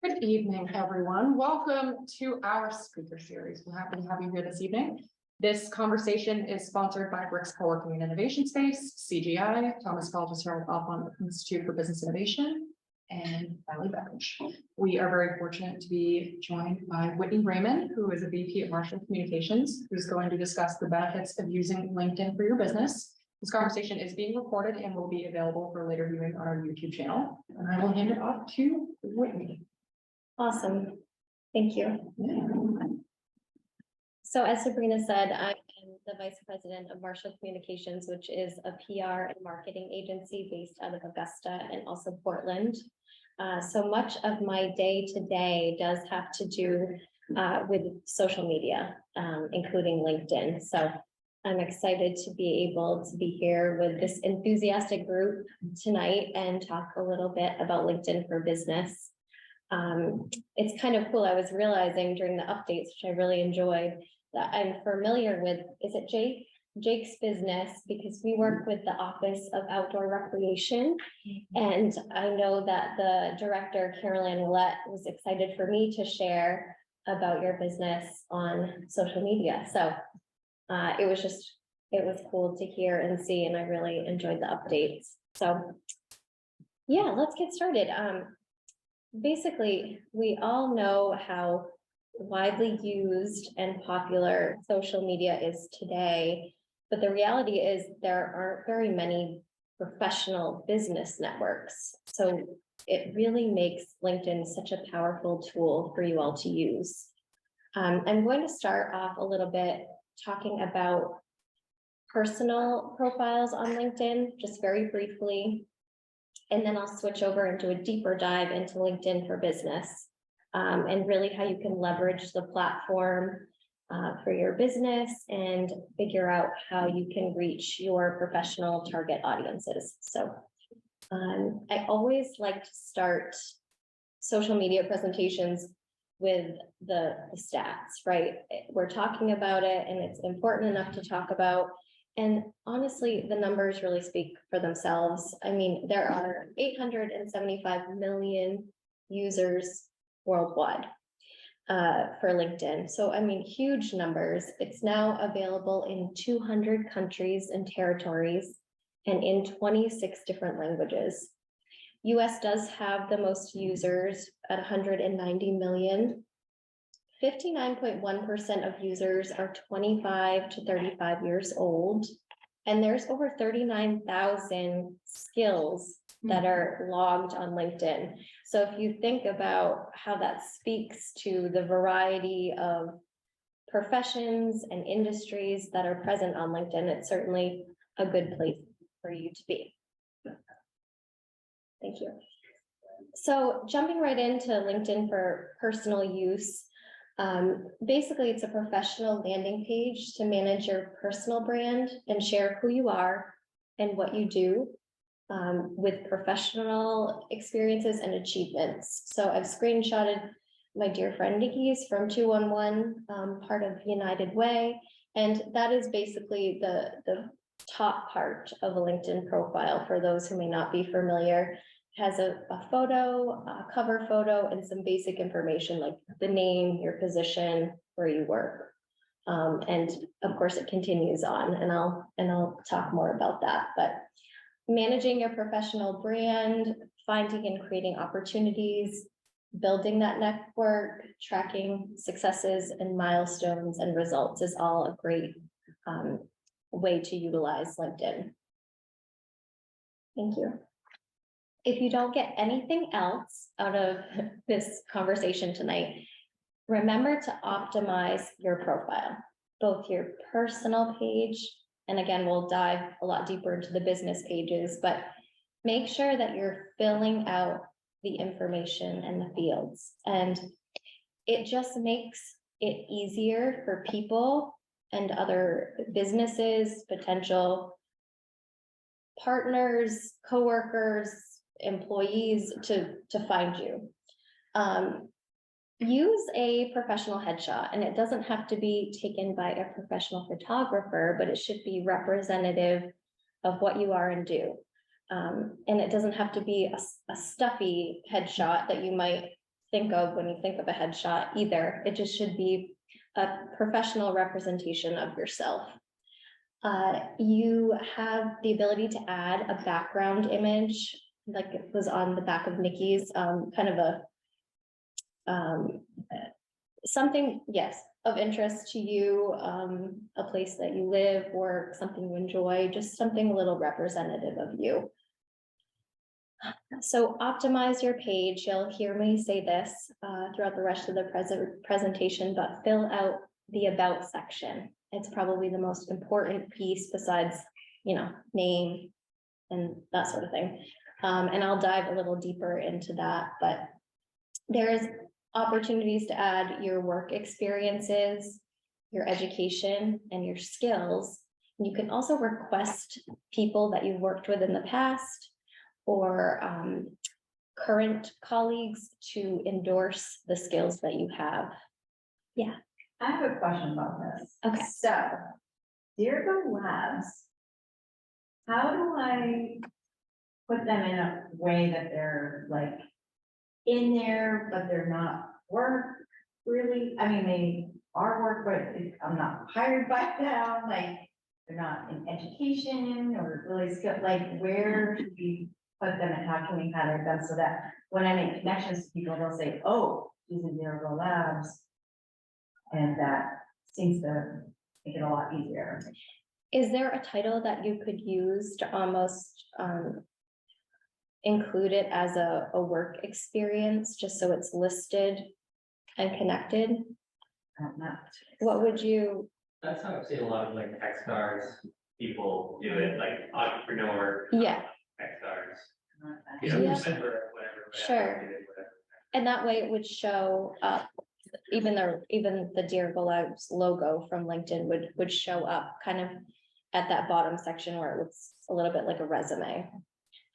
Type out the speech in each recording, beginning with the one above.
Good evening, everyone. Welcome to our speaker series. We're happy to have you here this evening. This conversation is sponsored by Bricks Co-working and Innovation Space, CGI, Thomas College Alphon Institute for Business Innovation, and Valley Beverage. We are very fortunate to be joined by Whitney Raymond, who is a VP at Marshall Communications, who's going to discuss the benefits of using LinkedIn for your business. This conversation is being recorded and will be available for later viewing on our YouTube channel. And I will hand it off to Whitney. Awesome. Thank you. So as Sabrina said, I am the Vice President of Marshall Communications, which is a PR and marketing agency based out of Augusta and also Portland. So much of my day to day does have to do with social media, including LinkedIn. So I'm excited to be able to be here with this enthusiastic group tonight and talk a little bit about LinkedIn for Business. It's kind of cool. I was realizing during the updates, which I really enjoyed, that I'm familiar with, is it Jake's business, because we work with the Office of Outdoor Recreation. And I know that the director, Carolyn Willett, was excited for me to share about your business on social media. So it was cool to hear and see, and I really enjoyed the updates. So yeah, let's get started. Basically, we all know how widely used and popular social media is today, but the reality is there aren't very many professional business networks. So it really makes LinkedIn such a powerful tool for you all to use. I'm going to start off a little bit talking about personal profiles on LinkedIn, just very briefly. And then I'll switch over into a deeper dive into LinkedIn for Business, and really how you can leverage the platform for your business and figure out how you can reach your professional target audiences. So I always like to start social media presentations with the stats, right? We're talking about it and it's important enough to talk about. And honestly, the numbers really speak for themselves. I mean, there are 875 million users worldwide for LinkedIn. So, I mean, huge numbers. It's now available in 200 countries and territories and in 26 different languages. US does have the most users at 190 million. 59.1% of users are 25 to 35 years old, and there's over 39,000 skills that are logged on LinkedIn. So if you think about how that speaks to the variety of professions and industries that are present on LinkedIn, it's certainly a good place for you to be. Thank you. So jumping right into LinkedIn for personal use, basically, it's a professional landing page to manage your personal brand and share who you are and what you do with professional experiences and achievements. So I've screenshotted my dear friend Nikki's from 211, part of United Way. And that is basically the top part of a LinkedIn profile for those who may not be familiar. Has a photo, a cover photo, and some basic information like the name, your position, where you work. And of course it continues on, and I'll talk more about that. But managing your professional brand, finding and creating opportunities, building that network, tracking successes and milestones and results is all a great way to utilize LinkedIn. Thank you. If you don't get anything else out of this conversation tonight, remember to optimize your profile, both your personal page, and again, we'll dive a lot deeper into the business pages, but make sure that you're filling out the information and the fields. And it just makes it easier for people and other businesses, potential partners, coworkers, employees to find you. Use a professional headshot, and it doesn't have to be taken by a professional photographer, but it should be representative of what you are and do. And it doesn't have to be a stuffy headshot that you might think of when you think of a headshot either. It just should be a professional representation of yourself. You have the ability to add a background image, like it was on the back of Nikki's, kind of a something, yes, of interest to you, a place that you live or something you enjoy, just something a little representative of you. So optimize your page. You'll hear me say this throughout the rest of the presentation, but fill out the about section. It's probably the most important piece besides, you know, name and that sort of thing. And I'll dive a little deeper into that, but there's opportunities to add your work experiences, your education, and your skills. And you can also request people that you've worked with in the past or current colleagues to endorse the skills that you have. Yeah. I have a question about this. Okay. So, Dirigo Labs, how do I put them in a way that they're like in there, but they're not work really? I mean, they are work, but I'm not hired by them, like they're not in education or really skilled, like where should we put them and how can we pattern them so that when I make connections to people, they'll say, oh, she's in Dirigo Labs. And that seems to make it a lot easier. Is there a title that you could use to almost include it as a work experience, just so it's listed and connected? I don't know. What would you? That's how I've seen a lot of like tech stars, people do it, like entrepreneur. Yeah. Tech stars. Yeah. You know, Yeah. whatever. Sure. Whatever. And that way it would show up, even the Dirigo Labs logo from LinkedIn would show up kind of at that bottom section where it looks a little bit like a resume.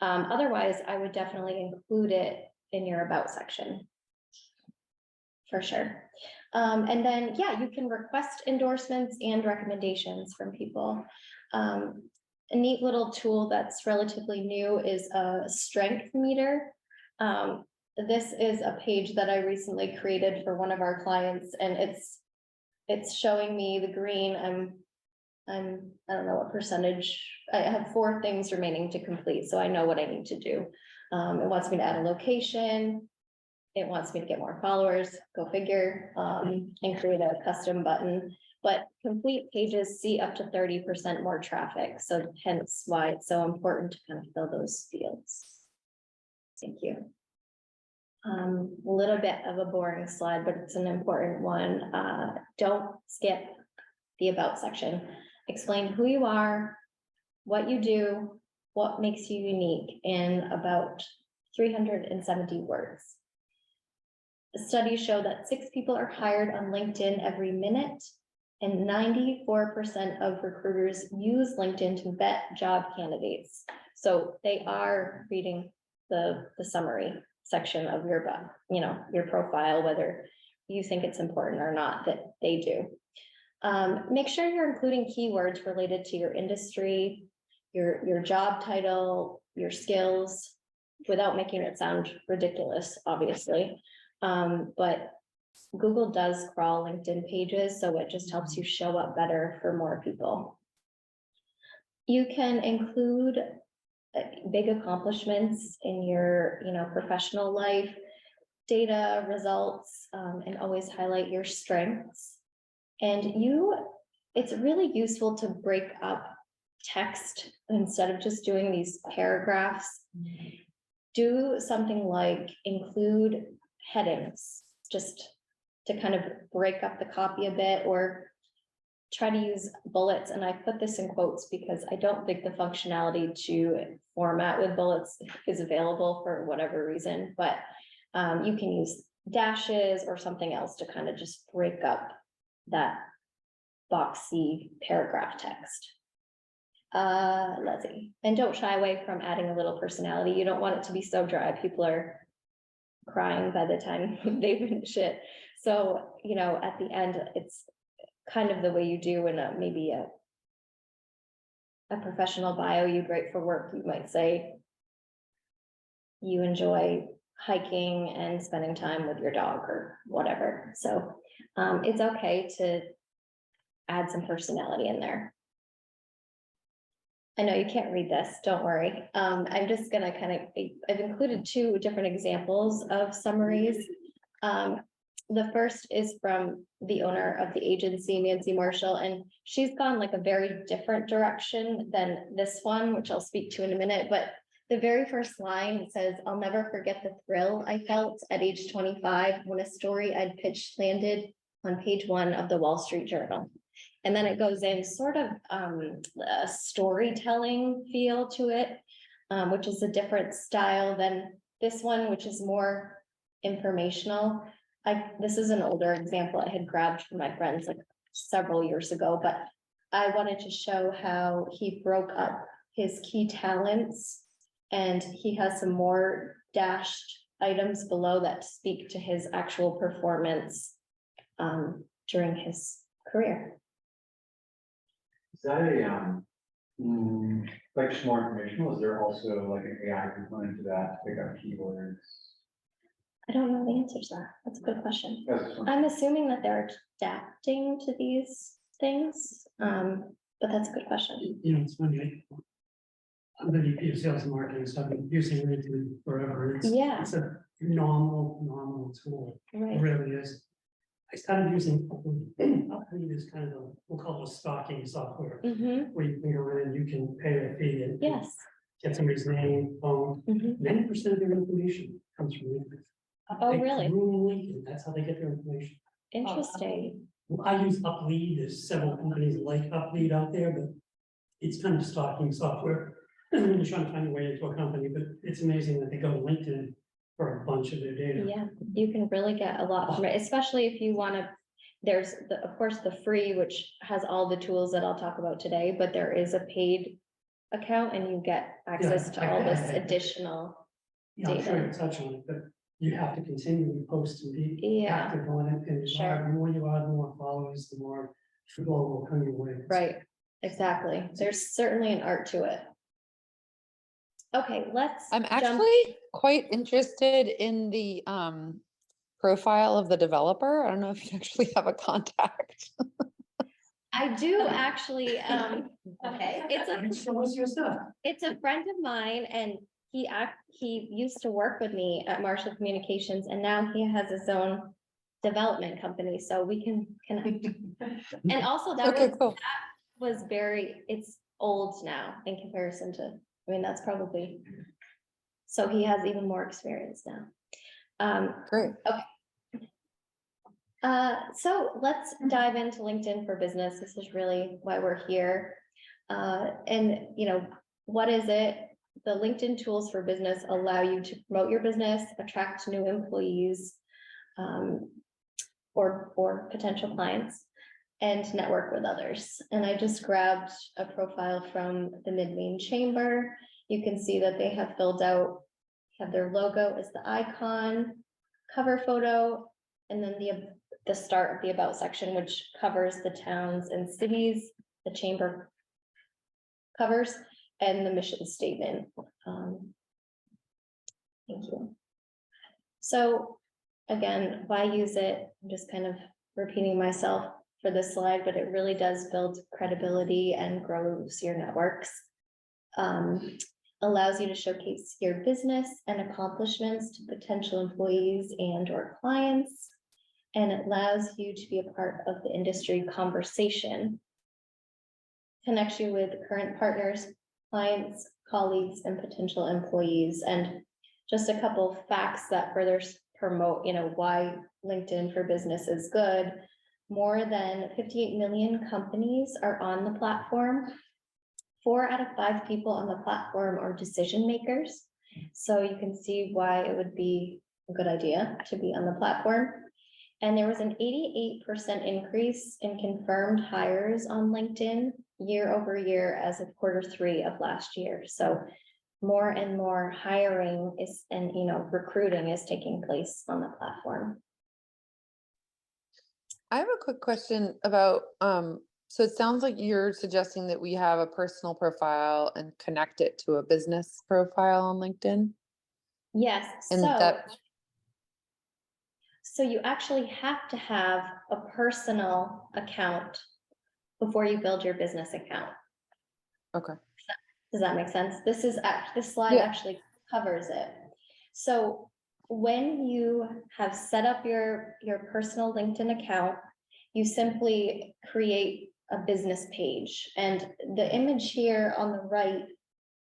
Otherwise, I would definitely include it in your about section. For sure. And then, yeah, you can request endorsements and recommendations from people. A neat little tool that's relatively new is a strength meter. This is a page that I recently created for one of our clients, and it's showing me the green. I don't know what percentage. I have 4 things remaining to complete, so I know what I need to do. It wants me to add a location. It wants me to get more followers, go figure, and create a custom button. But complete pages see up to 30% more traffic, so hence why it's so important to kind of fill those fields. Thank you. A little bit of a boring slide, but it's an important one. Don't skip the about section. Explain who you are, what you do, what makes you unique in about 370 words. The studies show that 6 people are hired on LinkedIn every minute, and 94% of recruiters use LinkedIn to vet job candidates. So they are reading the summary section of your, your profile, whether you think it's important or not, that they do. Make sure you're including keywords related to your industry, your job title, your skills, without making it sound ridiculous, obviously. But Google does crawl LinkedIn pages, so it just helps you show up better for more people. You can include big accomplishments in your, professional life, data, results, and always highlight your strengths. And it's really useful to break up text instead of just doing these paragraphs. Do something like include headings, just to kind of break up the copy a bit, or try to use bullets. And I put this in quotes because I don't think the functionality to format with bullets is available for whatever reason, but you can use dashes or something else to kind of just break up that boxy paragraph text. Let's see. And don't shy away from adding a little personality. You don't want it to be so dry. People are crying by the time they finish it. So, at the end, it's kind of the way you do in maybe a professional bio. You great for work. You might say you enjoy hiking and spending time with your dog or whatever. So it's okay to add some personality in there. I know you can't read this, don't worry. I'm just gonna I've included 2 different examples of summaries. The first is from the owner of the agency, Nancy Marshall, and she's gone like a very different direction than this one, which I'll speak to in a minute, but the very first line says, "I'll never forget the thrill I felt at age 25 when a story I'd pitched landed on page 1 of the Wall Street Journal." And then it goes in sort of a storytelling feel to it, which is a different style than this one, which is more informational. This is an older example I had grabbed from my friends like several years ago, but I wanted to show how he broke up his key talents, and he has some more dashed items below that speak to his actual performance during his career. Is that like just more informational? Is there also like an AI component to that to pick up keywords? I don't know the answer to that. That's a good question. That's one. I'm assuming that they're adapting to these things, but that's a good question. You know, it's funny. I'm the VP of sales and marketing, so I've been using LinkedIn forever. and Yeah. It's a phenomenal tool. It Right. really is. I started using Uplead is kind of we'll call it a stalking software, Mm-hmm. where you can go in and you can pay a fee and Yes. get somebody's name, phone. Mhm. 90% of their information comes from LinkedIn. Oh, They really? groom LinkedIn. That's how they get their information. Interesting. I use Uplead. There's several companies like Uplead out there, but it's kind of stalking software. And you're trying to find a way into a company, but it's amazing that they go to LinkedIn for a bunch of their data. Yeah, you can really get a lot from it, especially if you want to. There's of course, the free, which has all the tools that I'll talk about today, but there is a paid account and you get access to all this additional. Yeah, I'm sure data. you touch on it, but you have to continually post and be Yeah. active on it. And Sure. the more you add, the more followers, the more people will come your way. Right, exactly. There's certainly an art to it. Okay, let's. I'm jump- actually quite interested in the profile of the developer. I don't know if you actually have a contact. I do actually, okay, Show us your stuff. it's a friend of mine and he used to work with me at Marshall Communications and now he has his own development company, so we can connect. And also that Okay, cool. was it's old now in comparison to, I mean, that's probably, so he has even more experience now. Great. So let's dive into LinkedIn for Business. This is really why we're here. And you know, what is it? The LinkedIn tools for business allow you to promote your business, attract new employees, or potential clients, and network with others. And I just grabbed a profile from the Mid-Maine Chamber. You can see that they have filled out, have their logo as the icon, cover photo, and then the start of the about section, which covers the towns and cities the chamber covers, and the mission statement. Thank you. So again, why use it? I'm just kind of repeating myself for this slide, but it really does build credibility and grows your networks. Allows you to showcase your business and accomplishments to potential employees and or clients. And it allows you to be a part of the industry conversation. Connects you with current partners, clients, colleagues, and potential employees. And just a couple facts that further promote, you know, why LinkedIn for Business is good. More than 58 million companies are on the platform. 4 out of 5 people on the platform are decision makers. So you can see why it would be a good idea to be on the platform. And there was an 88% increase in confirmed hires on LinkedIn year over year as of Q3 of last year. So more and more hiring and recruiting is taking place on the platform. I have a quick question about, so it sounds like you're suggesting that we have a personal profile and connect it to a business profile on LinkedIn. Yes, And so, that, so you actually have to have a personal account before you build your business account. okay, Does that make sense? This slide Yeah. actually covers it. So when you have set up your personal LinkedIn account, you simply create a business page. And the image here on the right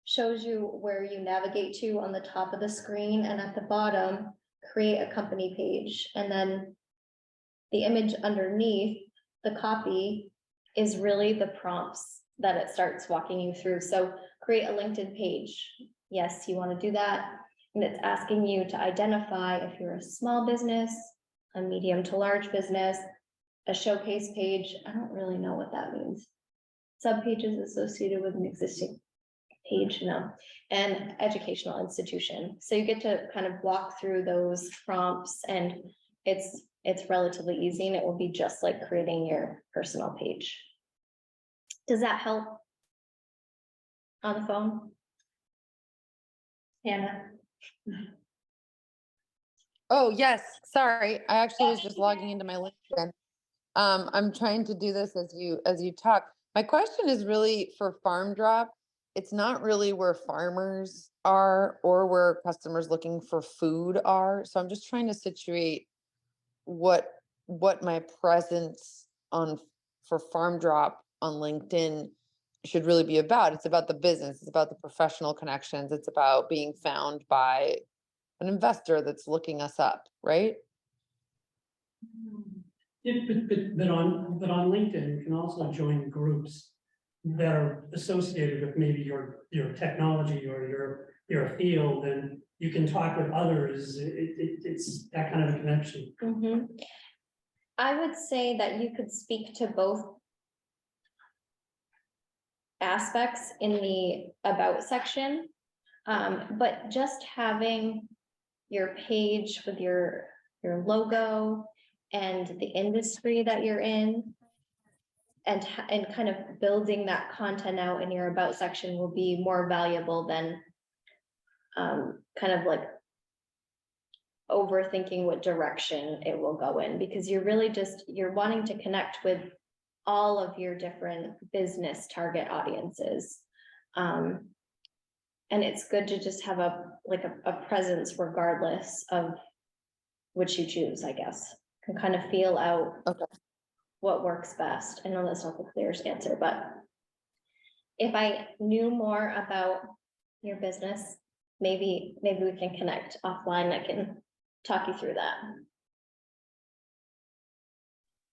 shows you where you navigate to on the top of the screen, and at the bottom, create a company page. And then the image underneath, the copy, is really the prompts that it starts walking you through. So create a LinkedIn page. Yes, you want to do that. And it's asking you to identify if you're a small business, a medium to large business, a showcase page. I don't really know what that means. Subpages associated with an existing page, no, and educational institution. So you get to kind of walk through those prompts, and it's relatively easy, and it will be just like creating your personal page. Does that help on the phone? Hannah? oh, yes, sorry, I actually was just logging into my LinkedIn. I'm trying to do this as you talk. My question is really for Farm Drop. It's not really where farmers are or where customers looking for food are. So I'm just trying to situate what my presence on for Farm Drop on LinkedIn should really be about. It's about the business, it's about the professional connections, it's about being found by an investor that's looking us up, right? But on LinkedIn, you can also join groups that are associated with maybe your technology or your field, and you can talk with others. It's that kind of a connection. Mhm. I would say that you could speak to both aspects in the about section. But just having your page with your logo and the industry that you're in, and kind of building that content out in your about section will be more valuable than kind of like overthinking what direction it will go in, because you're wanting to connect with all of your different business target audiences. And it's good to just have a presence regardless of which you choose, I guess. Can kind of feel out Okay. what works best. I know that's not the clearest answer, but if I knew more about your business, maybe we can connect offline. I can talk you through that.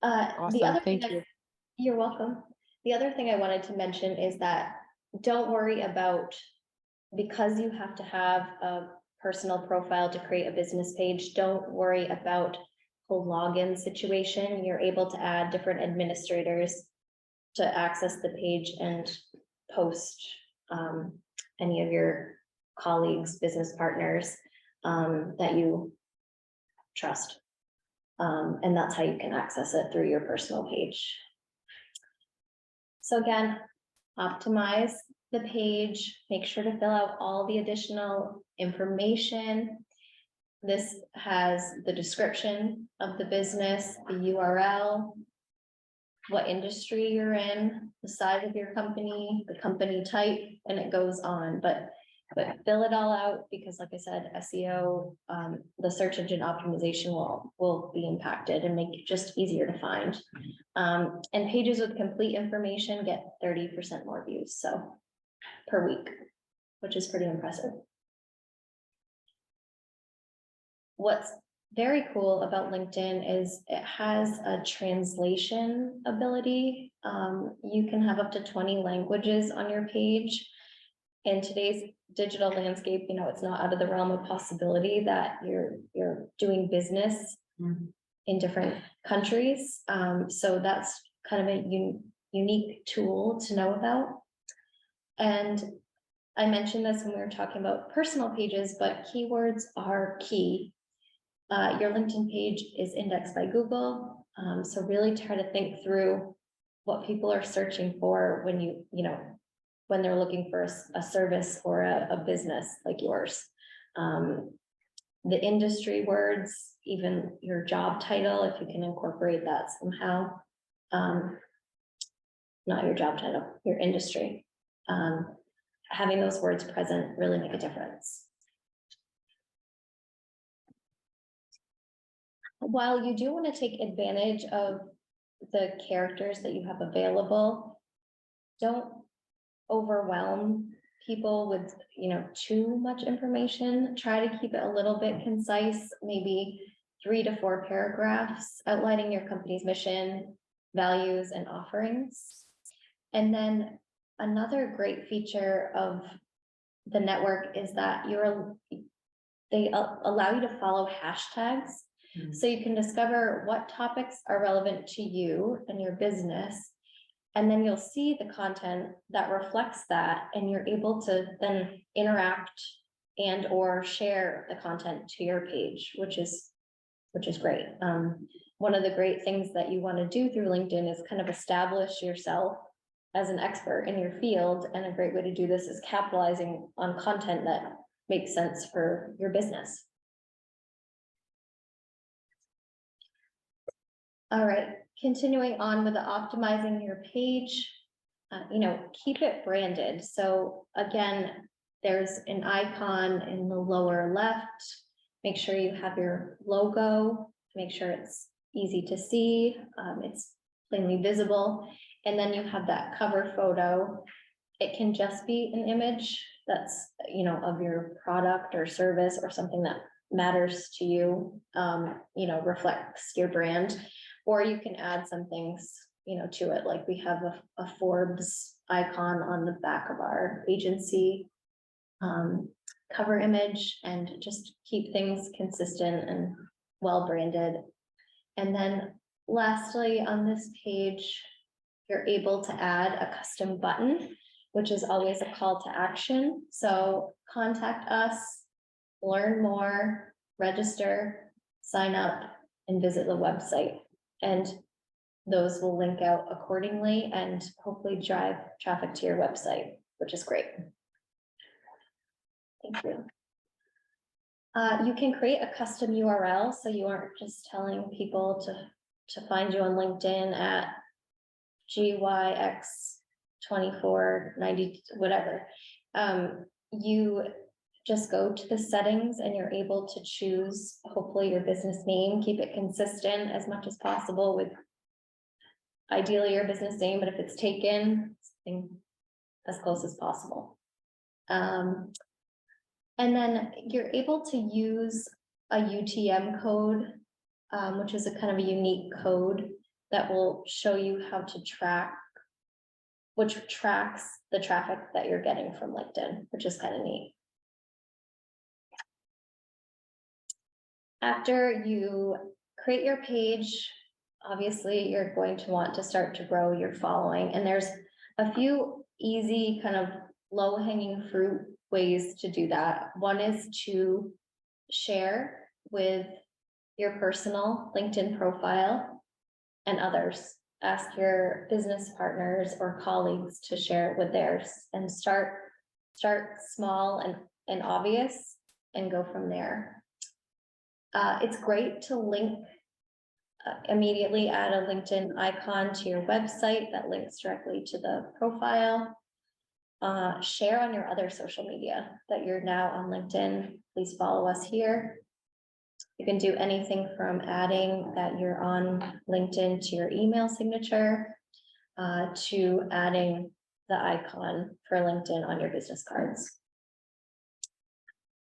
The Awesome, other thank thing you. You're welcome. The other thing I wanted to mention is that don't worry about, because you have to have a personal profile to create a business page, don't worry about the login situation. You're able to add different administrators to access the page and post any of your colleagues, business partners that you trust. And that's how you can access it through your personal page. So again, optimize the page, make sure to fill out all the additional information. This has the description of the business, the URL, what industry you're in, the size of your company, the company type, and it goes on. But fill it all out, because like I said, SEO, the search engine optimization will be impacted and make it just easier to find. And pages with complete information get 30% more views, so per week, which is pretty impressive. What's very cool about LinkedIn is it has a translation ability. You can have up to 20 languages on your page. In today's digital landscape, it's not out of the realm of possibility that you're doing business in different countries. So that's kind of a unique tool to know about. And I mentioned this when we were talking about personal pages, but keywords are key. Your LinkedIn page is indexed by Google. So really try to think through what people are searching for when when they're looking for a service or a business like yours. The industry words, even your job title, if you can incorporate that somehow. Not your job title, your industry. Having those words present really make a difference. While you do want to take advantage of the characters that you have available, don't overwhelm people with, too much information. Try to keep it a little bit concise, maybe 3 to 4 paragraphs outlining your company's mission, values, and offerings. And then another great feature of the network is that they allow you to follow hashtags. So you can discover what topics are relevant to you and your business. And then you'll see the content that reflects that, and you're able to then interact and or share the content to your page, which is great. One of the great things that you want to do through LinkedIn is kind of establish yourself as an expert in your field. And a great way to do this is capitalizing on content that makes sense for your business. All right, continuing on with the optimizing your page, keep it branded. So again, there's an icon in the lower left. Make sure you have your logo, make sure it's easy to see, it's plainly visible. And then you have that cover photo. It can just be an image that's, of your product or service or something that matters to you, reflects your brand. Or you can add some things, to it. Like we have a Forbes icon on the back of our agency cover image, and just keep things consistent and well branded. And then lastly, on this page, you're able to add a custom button, which is always a call to action. So contact us, learn more, register, sign up, and visit the website. And those will link out accordingly and hopefully drive traffic to your website, which is great. Thank you. You can create a custom URL, so you aren't just telling people to find you on LinkedIn at GYX2490, whatever. You just go to the settings and you're able to choose, hopefully, your business name. Keep it consistent as much as possible with ideally your business name, but if it's taken, something as close as possible. And then you're able to use a UTM code, which is a kind of a unique code that will show you how to track, which tracks the traffic that you're getting from LinkedIn, which is kind of neat. After you create your page, obviously you're going to want to start to grow your following. And there's a few easy kind of low-hanging fruit ways to do that. One is to share with your personal LinkedIn profile and others. Ask your business partners or colleagues to share it with theirs, and start small and obvious and go from there. It's great to link immediately, add a LinkedIn icon to your website that links directly to the profile. Share on your other social media that you're now on LinkedIn. Please follow us here. You can do anything from adding that you're on LinkedIn to your email signature, to adding the icon for LinkedIn on your business cards.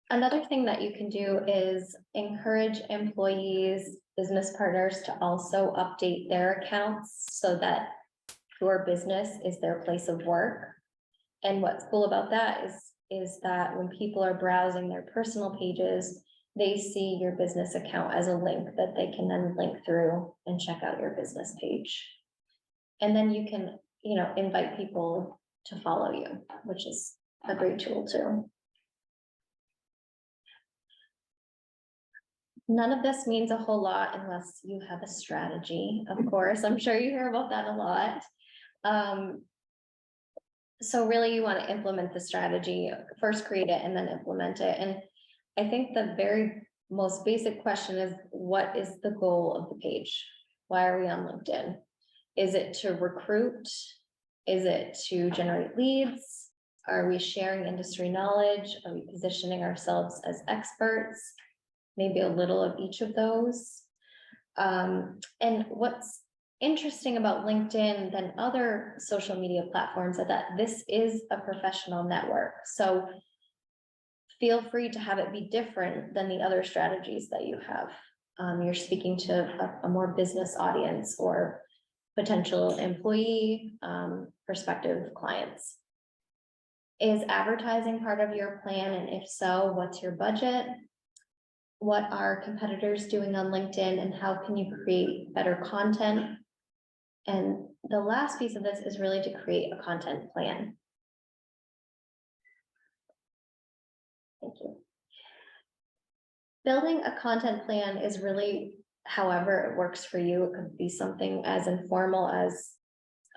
Another thing that you can do is encourage employees, business partners to also update their accounts so that your business is their place of work. And what's cool about that is that when people are browsing their personal pages, they see your business account as a link that they can then link through and check out your business page. And then you can, invite people to follow you, which is a great tool too. None of this means a whole lot unless you have a strategy, of course. I'm sure you hear about that a lot. So really you want to implement the strategy, first create it and then implement it. And I think the very most basic question is, what is the goal of the page? Why are we on LinkedIn? Is it to recruit? Is it to generate leads? Are we sharing industry knowledge? Are we positioning ourselves as experts? Maybe a little of each of those. And what's interesting about LinkedIn than other social media platforms is that this is a professional network. So feel free to have it be different than the other strategies that you have. You're speaking to a more business audience or potential employee, prospective clients. Is advertising part of your plan? And if so, what's your budget? What are competitors doing on LinkedIn, and how can you create better content? And the last piece of this is really to create a content plan. Thank you. Building a content plan is really however it works for you. It could be something as informal as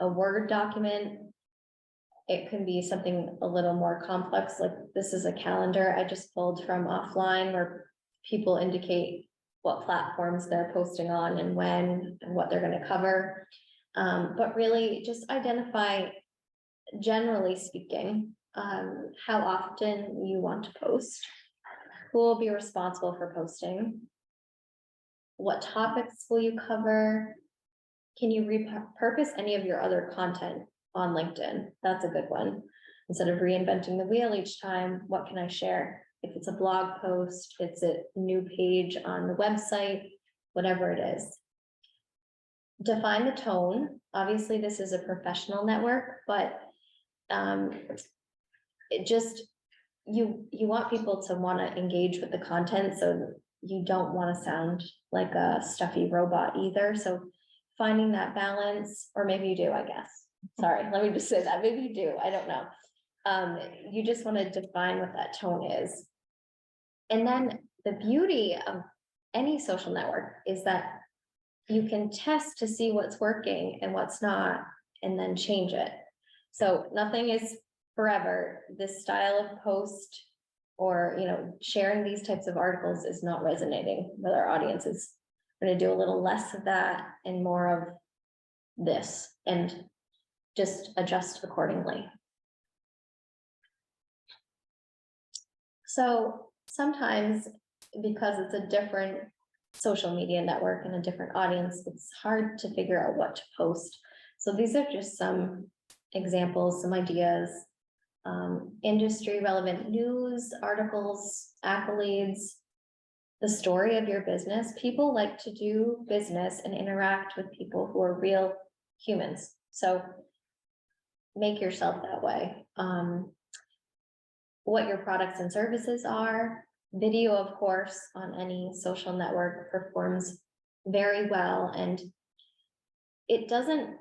a Word document. It can be something a little more complex, like this is a calendar I just pulled from offline where people indicate what platforms they're posting on and when and what they're going to cover. But really just identify, generally speaking, how often you want to post, who will be responsible for posting, what topics will you cover, can you repurpose any of your other content on LinkedIn? That's a good one. Instead of reinventing the wheel each time, what can I share? If it's a blog post, it's a new page on the website, whatever it is. Define the tone. Obviously, this is a professional network, but it just, you want people to want to engage with the content, so you don't want to sound like a stuffy robot either. So finding that balance, or maybe you do, I guess. Sorry, let me just say that. Maybe you do, I don't know. You just want to define what that tone is. And then the beauty of any social network is that you can test to see what's working and what's not, and then change it. So nothing is forever. This style of post or, sharing these types of articles is not resonating with our audiences. We're going to do a little less of that and more of this, and just adjust accordingly. So sometimes, because it's a different social media network and a different audience, it's hard to figure out what to post. So these are just some examples, some ideas. Industry relevant news, articles, accolades, the story of your business. People like to do business and interact with people who are real humans. So make yourself that way. What your products and services are. Video, of course, on any social network performs very well, and it doesn't,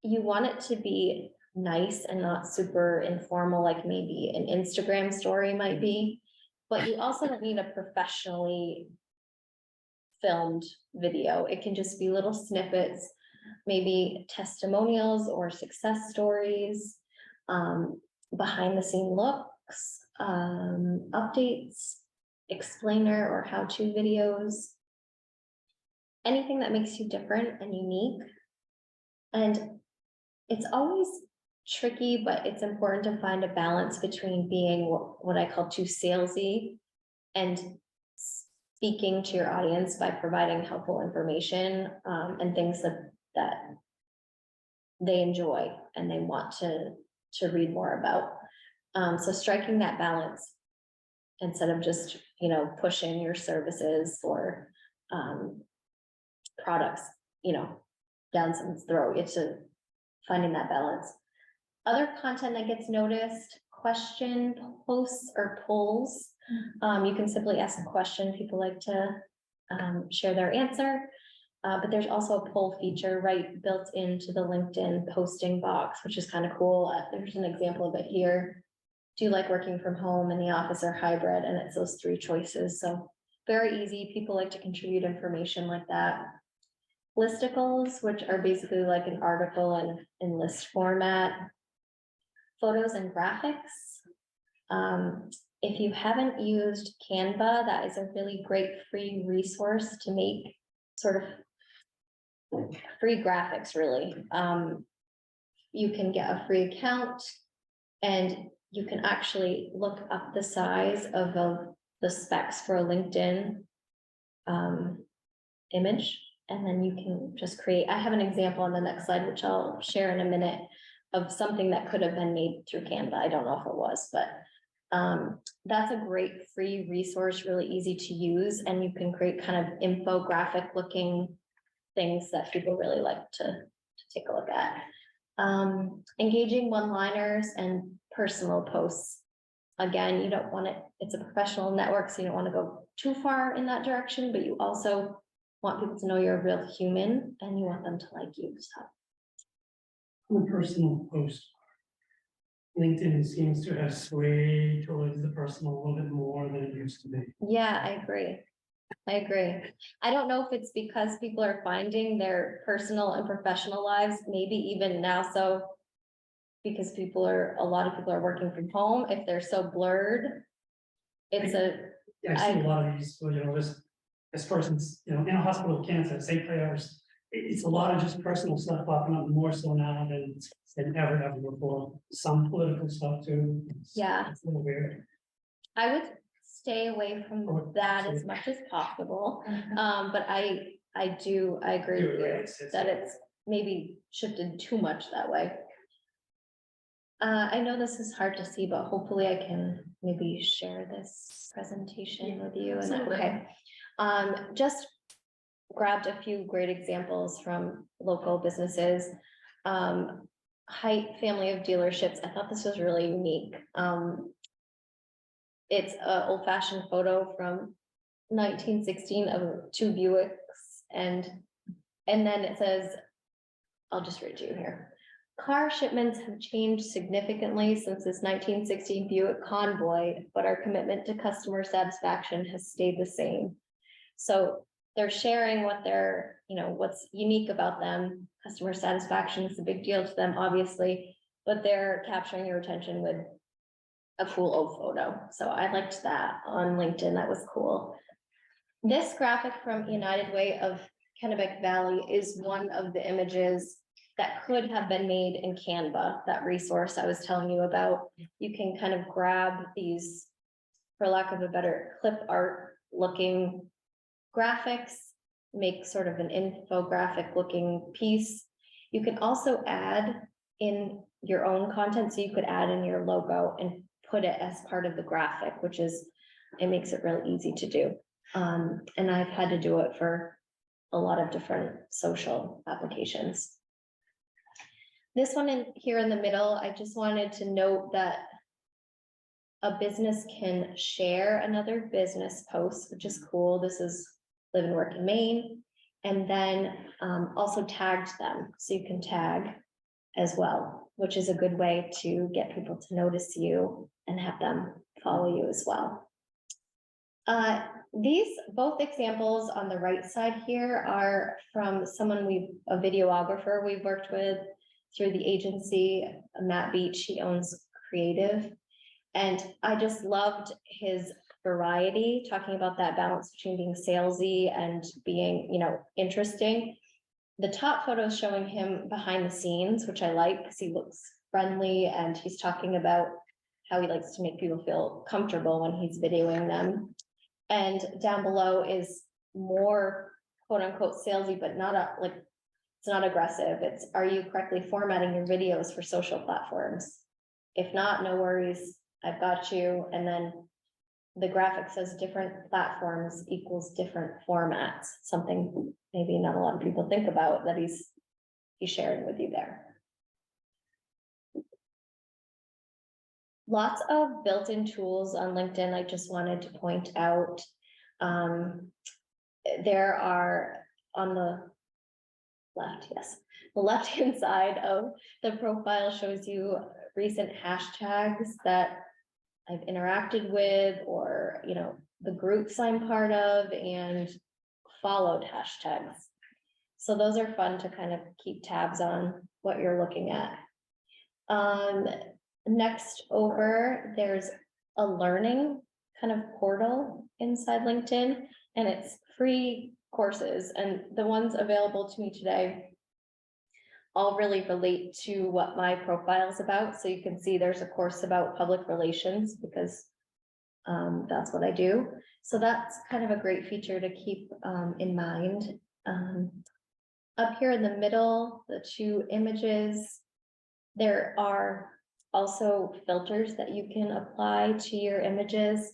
you want it to be nice and not super informal, like maybe an Instagram story might be, but you also don't need a professionally filmed video. It can just be little snippets, maybe testimonials or success stories, behind the scene looks, updates, explainer or how-to videos, anything that makes you different and unique. And it's always tricky, but it's important to find a balance between being what I call too salesy and speaking to your audience by providing helpful information, and things that they enjoy and they want to read more about. So striking that balance instead of just, pushing your services or products, down someone's throat. It's finding that balance. Other content that gets noticed, question posts or polls. You can simply ask a question. People like to share their answer, but there's also a poll feature built into the LinkedIn posting box, which is kind of cool. There's an example of it here. Do you like working from home, in the office, or hybrid? And it's those 3 choices. So very easy. People like to contribute information like that. Listicles, which are basically like an article in list format. Photos and graphics. if you haven't used Canva, that is a really great free resource to make sort of free graphics, really. You can get a free account and you can actually look up the size of the specs for a LinkedIn image, and then you can just create. I have an example on the next slide, which I'll share in a minute, of something that could have been made through Canva. I don't know if it was, but that's a great free resource, really easy to use, and you can create kind of infographic looking things that people really like to take a look at. Engaging one-liners and personal posts. Again, you don't want it, it's a professional network, so you don't want to go too far in that direction, but you also want people to know you're a real human and you want them to like you. So On a personal post, LinkedIn seems to have swayed towards the personal a little bit more than it used to be. yeah, I agree. I don't know if it's because people are finding their personal and professional lives, maybe even now, so because a lot of people are working from home, if they're so blurred, it's I see a lot of these, this person's, in a hospital with cancer, say prayers. It's a lot of just personal stuff popping up more so now than ever before. Some political stuff too. Yeah. It's a little weird. I would stay away from that as much as possible. But I agree with you that it's maybe shifted too much that way. I know this is hard to see, but hopefully I can maybe share this presentation with you. And okay, just grabbed a few great examples from local businesses. Height family of dealerships. I thought this was really unique. It's an old-fashioned photo from 1916 of two Buicks, and then it says, I'll just read to you here. Car shipments have changed significantly since this 1916 Buick Convoy, but our commitment to customer satisfaction has stayed the same. So they're sharing what they're, what's unique about them. Customer satisfaction is a big deal to them, obviously, but they're capturing your attention with a cool old photo. So I liked that on LinkedIn. That was cool. This graphic from United Way of Kennebec Valley is one of the images that could have been made in Canva, that resource I was telling you about. You can kind of grab these, for lack of a better, clip art looking graphics, make sort of an infographic looking piece. You can also add in your own content. So you could add in your logo and put it as part of the graphic, it makes it really easy to do. And I've had to do it for a lot of different social applications. This one here in the middle, I just wanted to note that a business can share another business post, which is cool. This is Live and Work in Maine, and then also tagged them. So you can tag as well, which is a good way to get people to notice you and have them follow you as well. These both examples on the right side here are from someone a videographer we've worked with through the agency, Matt Beach. He owns Creative. And I just loved his variety, talking about that balance between being salesy and being, interesting. The top photo is showing him behind the scenes, which I like because he looks friendly and he's talking about how he likes to make people feel comfortable when he's videoing them. And down below is more quote unquote salesy, but it's not aggressive. It's, are you correctly formatting your videos for social platforms? If not, no worries, I've got you. And then the graphic says different platforms equals different formats, something maybe not a lot of people think about that he's sharing with you there. Lots of built-in tools on LinkedIn. I just wanted to point out, there are on the left, yes, the left-hand side of the profile shows you recent hashtags that I've interacted with, or the groups I'm part of, and followed hashtags. So those are fun to kind of keep tabs on what you're looking at. Next over, there's a learning kind of portal inside LinkedIn, and it's free courses, and the ones available to me today all really relate to what my profile is about. So you can see there's a course about public relations because that's what I do. So that's kind of a great feature to keep in mind. Up here in the middle, the two images, there are also filters that you can apply to your images.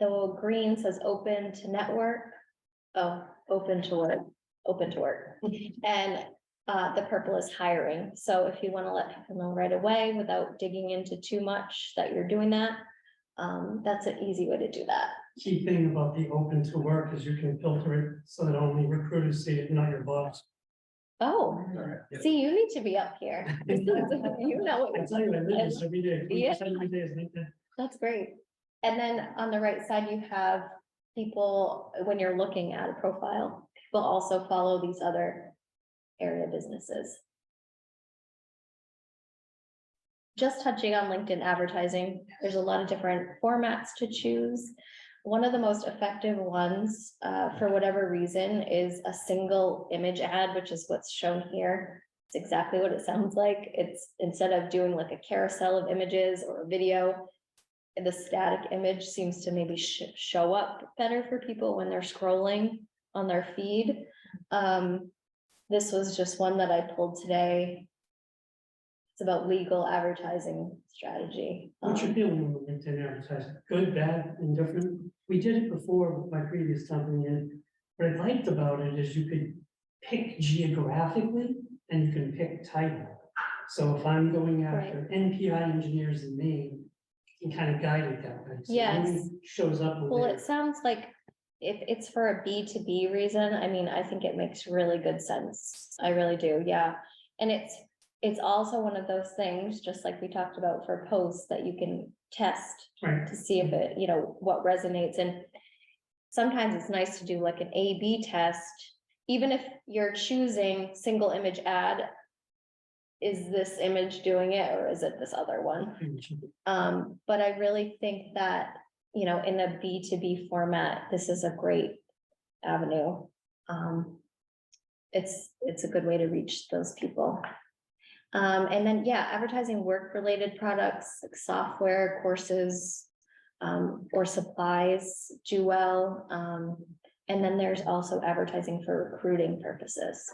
The green says open to network. Oh, open to work. And the purple is hiring. So if you want to let people know right away without digging into too much that you're doing that, that's an easy way to do that. Key thing about the open to work is you can filter it so that only recruiters see it, not your boss. Oh, see, you need to be up here. You know I it. tell you, I live this every day. Yeah. 20% of my day is LinkedIn. That's great. And then on the right side, you have people, when you're looking at a profile, people also follow these other area businesses. Just touching on LinkedIn advertising, there's a lot of different formats to choose. One of the most effective ones, for whatever reason, is a single image ad, which is what's shown here. It's exactly what it sounds like. It's instead of doing like a carousel of images or a video, the static image seems to maybe show up better for people when they're scrolling on their feed. This was just one that I pulled today. It's about legal advertising strategy. What's your feeling on the LinkedIn advertising? Good, bad, indifferent? We did it before with my previous company, and what I liked about it is you could pick geographically and you can pick title. So if I'm going after NPI engineers in Maine, you can kind of guide it that way. So it Yes. only shows up. Well, it sounds like if it's for a B2B reason, I mean, I think it makes really good sense. I really do, yeah. And it's also one of those things, just like we talked about for posts, that you can test Right. to see if it, what resonates. And sometimes it's nice to do like an A/B test, even if you're choosing single image ad. Is this image doing it, or is it this other one? But I really think that, in a B2B format, this is a great avenue. It's a good way to reach those people. And then, advertising work-related products like software, courses, or supplies do well. And then there's also advertising for recruiting purposes.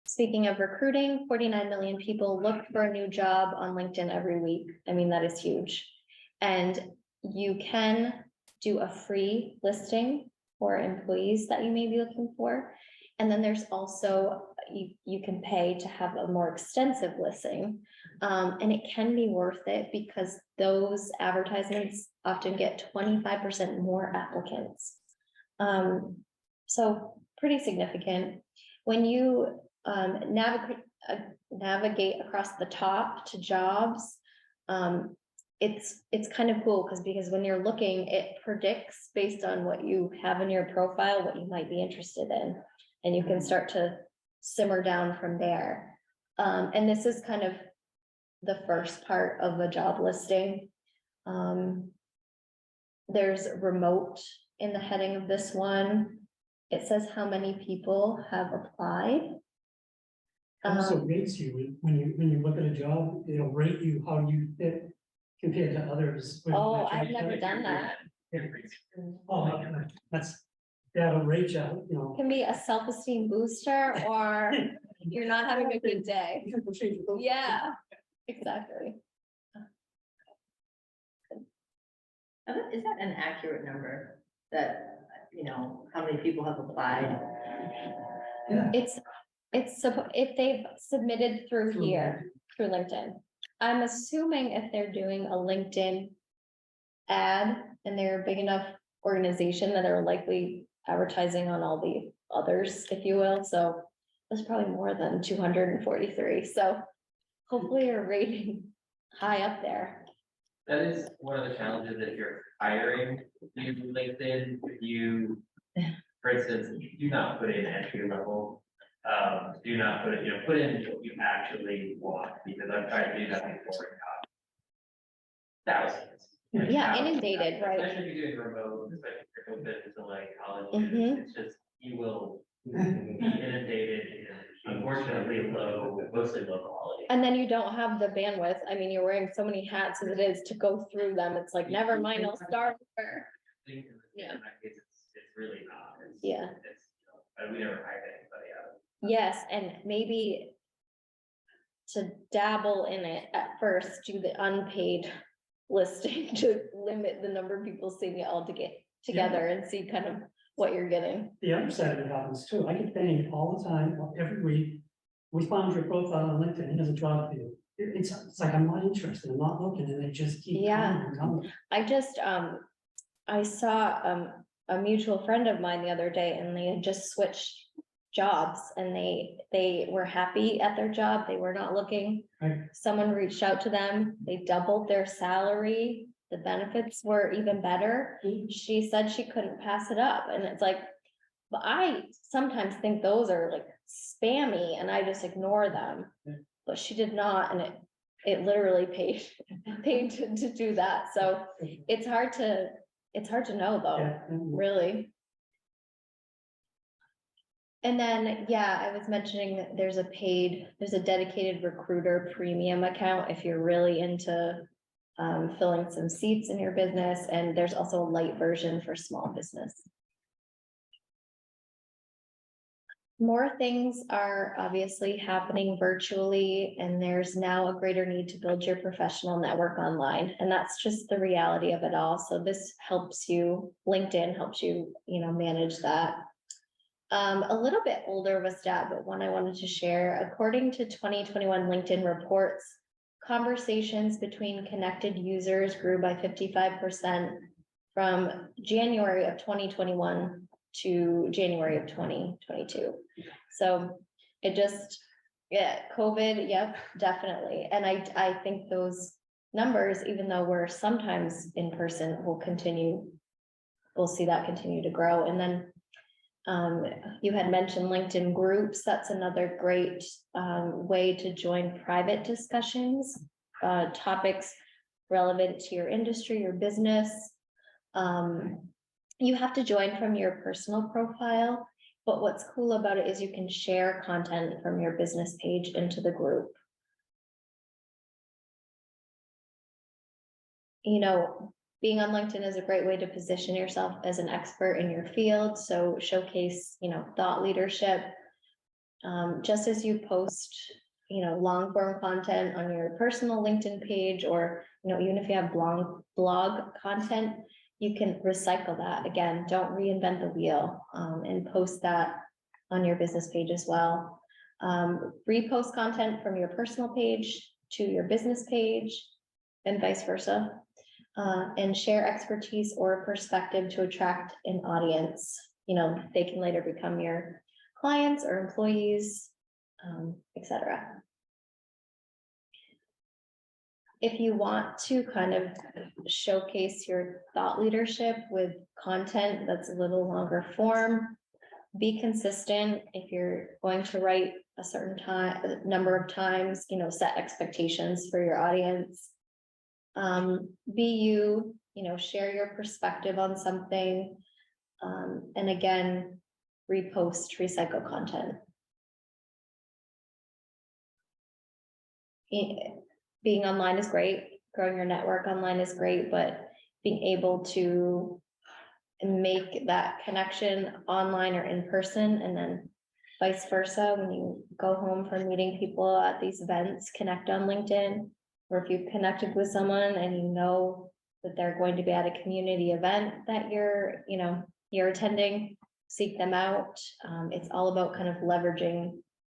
Speaking of recruiting, 49 million people look for a new job on LinkedIn every week. I mean, that is huge. And you can do a free listing for employees that you may be looking for. And then there's also, you can pay to have a more extensive listing. And it can be worth it because those advertisements often get 25% more applicants. So pretty significant. When you navigate across the top to jobs, it's kind of cool because when you're looking, it predicts based on what you have in your profile, what you might be interested in, and you can start to simmer down from there. And this is kind of the first part of a job listing. There's remote in the heading of this one. It says how many people have applied. It also rates you when you look at a job, it'll rate you how you fit compared to others. Oh, I've never done that. Oh, that'll rate you, Can be a self-esteem booster, or you're not having a good day. Yeah, exactly. Is that an accurate number that, how many people have applied? It's if they've submitted through here, through LinkedIn. I'm assuming if they're doing a LinkedIn ad and they're a big enough organization that are likely advertising on all the others, if you will. So there's probably more than 243. So hopefully you're rating high up there. That is one of the challenges if you're hiring using LinkedIn. You, for instance, do not put in entry level. Do not put in what you actually want, because I've tried to do that before. thousands. Yeah, Thousands. inundated, right? Especially if you're doing remote, especially if you're open to like college, Mhm. it's just, you will be inundated in unfortunately mostly low quality. And then you don't have the bandwidth. I mean, you're wearing so many hats as it is to go through them. It's like, never mind, I'll start over. I think Yeah. in that case, it's really not. Yeah. It's, we never hired anybody out. Yes, and maybe to dabble in it at first, do the unpaid listing to limit the number of people seeing it all to get together and see kind of what you're getting. The other side of it happens too. I get pinged all the time, every week. We found your profile on LinkedIn as a job for you. It's like, I'm not interested, I'm not looking, and they just keep Yeah. coming and coming. I just, I saw, a mutual friend of mine the other day and they had just switched jobs and they were happy at their job. They were not looking. Right. Someone reached out to them. They doubled their salary. The benefits were even better. She said she couldn't pass it up. And it's like, but I sometimes think those are like spammy and I just ignore them. Yeah. But she did not, and it literally paid to do that. So it's hard to know though, Yeah. really. And then, yeah, I was mentioning that there's a dedicated recruiter premium account if you're really into filling some seats in your business, and there's also a light version for small business. More things are obviously happening virtually, and there's now a greater need to build your professional network online, and that's just the reality of it all. So this helps you, LinkedIn helps you, manage that. A little bit older of a stat, but one I wanted to share. According to 2021 LinkedIn reports, conversations between connected users grew by 55% from January of 2021 to January of 2022. So it just, yeah, COVID, yep, definitely. And I think those numbers, even though we're sometimes in person, we'll see that continue to grow. And then you had mentioned LinkedIn groups. That's another great way to join private discussions, topics relevant to your industry, your business. You have to join from your personal profile, but what's cool about it is you can share content from your business page into the group. Being on LinkedIn is a great way to position yourself as an expert in your field. So showcase, thought leadership. Just as you post, long form content on your personal LinkedIn page, or, even if you have blog content, you can recycle that. Again, don't reinvent the wheel, and post that on your business page as well. Repost content from your personal page to your business page and vice versa. And share expertise or perspective to attract an audience. They can later become your clients or employees, etc. If you want to kind of showcase your thought leadership with content that's a little longer form, be consistent. If you're going to write a certain number of times, set expectations for your audience. Be you, share your perspective on something, and again, repost, recycle content. Being online is great, growing your network online is great, but being able to make that connection online or in person, and then vice versa, when you go home from meeting people at these events, connect on LinkedIn. Or if you've connected with someone and you know that they're going to be at a community event that you're attending, seek them out. It's all about kind of leveraging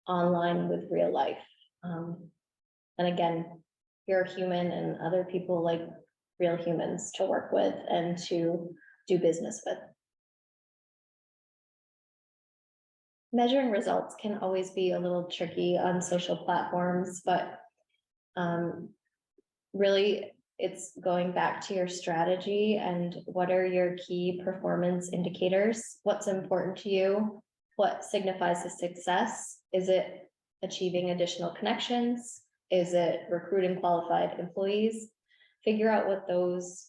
online with real life. And again, you're a human and other people like real humans to work with and to do business with. Measuring results can always be a little tricky on social platforms, but really, it's going back to your strategy and what are your key performance indicators? What's important to you? What signifies a success? Is it achieving additional connections? Is it recruiting qualified employees? figure out what those,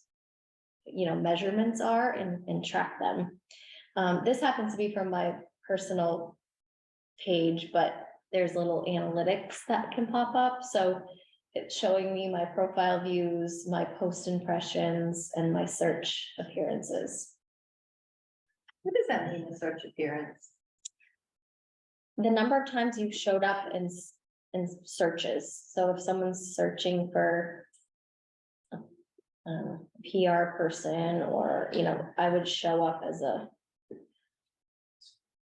measurements are and track them. This happens to be from my personal page, but there's little analytics that can pop up. So it's showing me my profile views, my post impressions, and my search appearances. What does that mean, the search appearance? The number of times you've showed up in searches. So if someone's searching for a PR person, or, I would show up as a,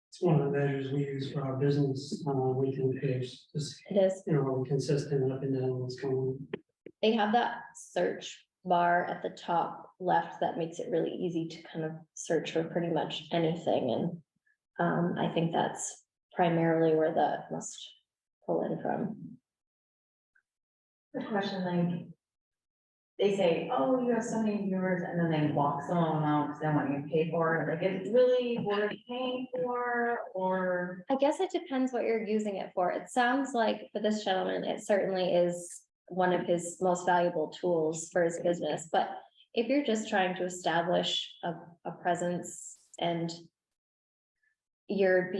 It's one of the measures we use for our business, LinkedIn page, just, it is, are we consistent up and down what's going on? they have that search bar at the top left that makes it really easy to kind of search for pretty much anything. And I think that's primarily where that must pull in from. The question, like, they say, oh, you have so many viewers, and then they walk some of them out, because they want you to pay for it, like, is it really worth paying for, or? I guess it depends what you're using it for. It sounds like for this gentleman, it certainly is one of his most valuable tools for his business. But if you're just trying to establish a presence and you're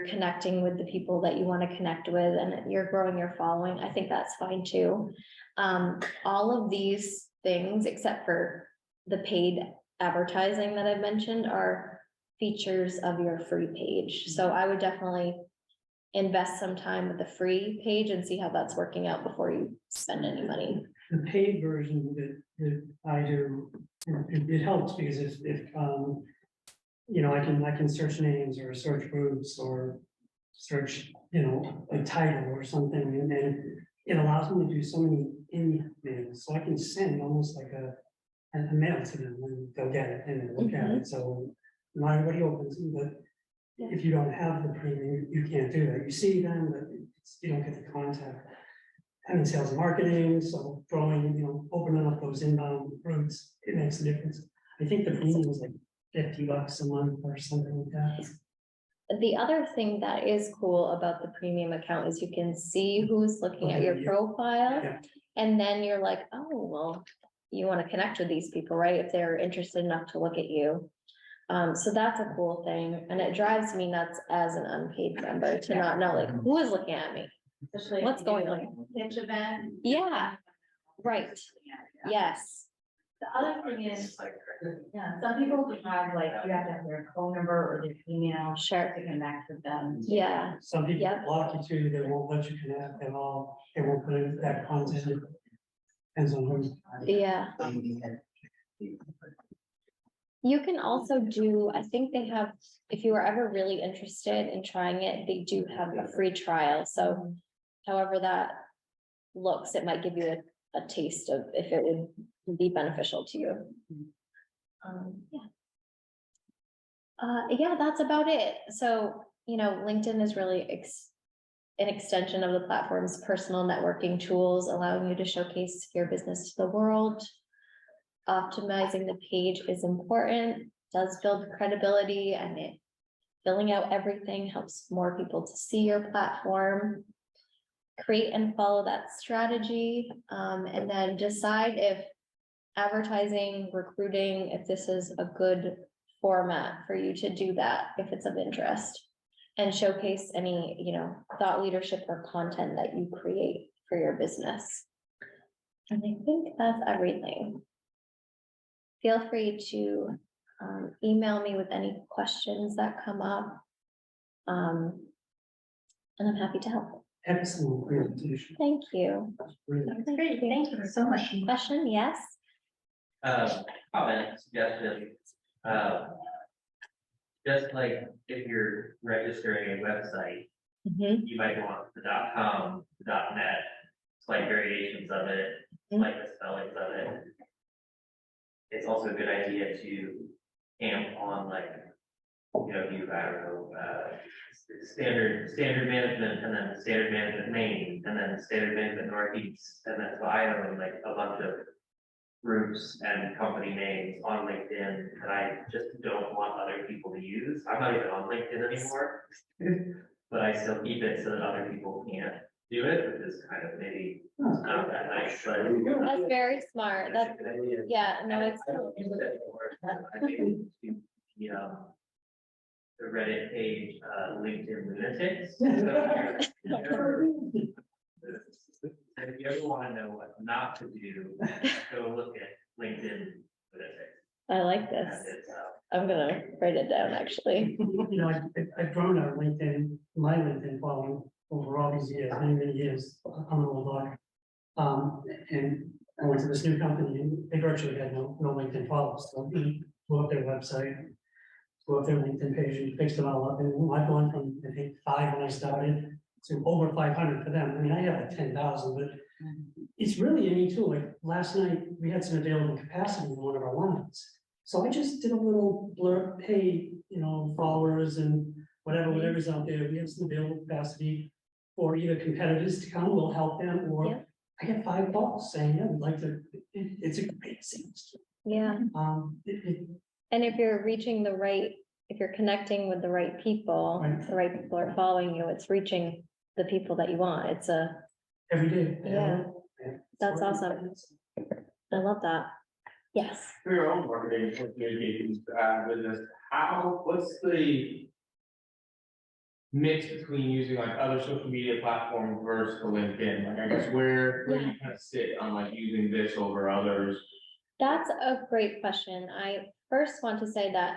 connecting with the people that you want to connect with, and you're growing your following, I think that's fine too. All of these things, except for the paid advertising that I've mentioned, are features of your free page. So I would definitely invest some time with the free page and see how that's working out before you spend any money. The paid version that I do, it helps because if I can search names or search groups or search, a title or something, and then it allows me to do so many emails, so I can send almost like a mail to them, and they'll get it and they'll look at it, so not everybody opens them, but if you don't have the premium, you can't do that. You see them, but you don't get the contact. I'm in sales and marketing, so opening up those inbound routes, it makes a difference. I think the premium is like $50 a month or something like that. The other thing that is cool about the premium account is you can see who's looking at your profile. Yeah. And then you're like, oh, well, you want to connect with these people, right? If they're interested enough to look at you. So that's a cool thing. And it drives me nuts as an unpaid member to not know, like, who is looking at me? Especially if What's you do, going like, on? a pitch event. Yeah, right. Yes. The other thing is, yeah, some people have, like, you have to have their phone number or their email Sure. to connect with them. Yeah. Some people Yep. block you too, they won't let you connect at all, they won't put in that content. Depends on who. Yeah. You can also do, I think they have, if you are ever really interested in trying it, they do have a free trial. So however that looks, it might give you a taste of if it would be beneficial to you. Yeah, that's about it. So, LinkedIn is really an extension of the platform's personal networking tools, allowing you to showcase your business to the world. Optimizing the page is important, does build credibility, and filling out everything helps more people to see your platform. Create and follow that strategy, and then decide if advertising, recruiting, if this is a good format for you to do that, if it's of interest, and showcase any, thought leadership or content that you create for your business. And I think that's everything. Feel free to email me with any questions that come up. And I'm happy to help. Excellent presentation. Thank you. Really. Great, thank you so much. Question, yes? Comment, suggestion, just like if you're registering a website, you might want the .com, .net, slight variations of it, like the spellings of it. It's also a good idea to amp on, like, you standard management, and then standard management Maine, and then standard management Northeast, and then so I own like a bunch of groups and company names on LinkedIn that I just don't want other people to use. I'm not even on LinkedIn anymore, but I still keep it so that other people can't do it, which is kind of maybe not that nice, but. That's very smart. That's, yeah, no, it's. I think, you know, the Reddit page, LinkedIn lunatics. If you ever want to know what not to do, go look at LinkedIn lunatics. I like this. And it's, I'm gonna write it down, actually. You know, I've grown our LinkedIn, my LinkedIn following over all these years, many years. I'm an old dog. And I went to this new company and they virtually had no LinkedIn followers. So we blew up their website, blew up their LinkedIn page and fixed it all up. And I've gone from, I think, 5 when I started to over 500 for them. I mean, I have like 10,000, but it's really a neat tool. Like last night, we had some available capacity in one of our lines. So I just did a little blurb, hey, you know, followers and whatever's out there. We have some available capacity for either competitors to come, we'll help them, or Yeah. I get 5 calls saying, yeah, we'd like to, it's a great sales. Yeah, and if you're reaching the right, if you're connecting with the right people, Right. the right people are following you, it's reaching the people that you want. It's a, every day. Yeah. Yeah. That's awesome. I love that. Yes. For your own marketing and communications business, what's the mix between using like other social media platforms versus the LinkedIn? Like, I guess where do you kind of sit on like using this over others? That's a great question. I first want to say that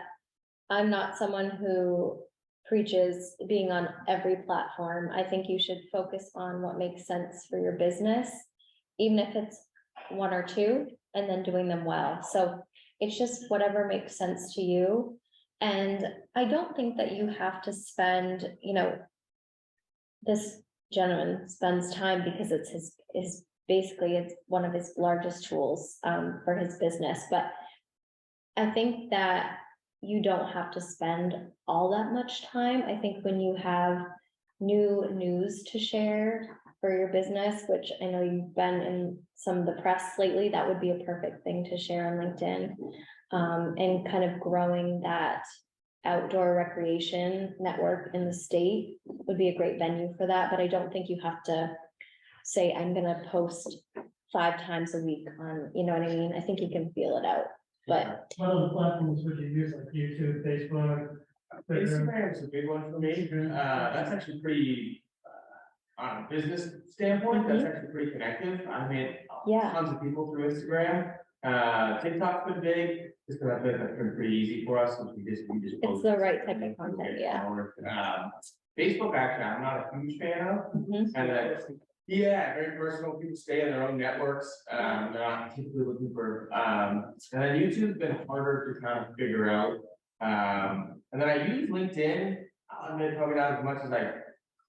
I'm not someone who preaches being on every platform. I think you should focus on what makes sense for your business, even if it's 1 or 2, and then doing them well. So it's just whatever makes sense to you. And I don't think that you have to spend, you know, this gentleman spends time because it's his basically it's one of his largest tools for his business. But I think that you don't have to spend all that much time. I think when you have new news to share for your business, which I know you've been in some of the press lately, that would be a perfect thing to share on LinkedIn. And kind of growing that outdoor recreation network in the state would be a great venue for that. But I don't think you have to say, I'm gonna post 5 times a week on, you know what I mean? I think you can feel it out, but What other platforms would you use, like YouTube, Facebook? Twitter? Instagram's a big one for me. That's actually pretty, on a business standpoint, that's actually pretty connective. I mean, yeah, tons of people through Instagram. TikTok's been big, just because I think that's been pretty easy for us, since we just it's post the right type and of content, get yeah. followers. Facebook, actually, I'm not a huge fan of. Mhm. And then, yeah, very personal, people stay in their own networks, they're not typically looking for, and then YouTube's been harder to kind of figure out. And then I use LinkedIn, I'll admit probably not as much as I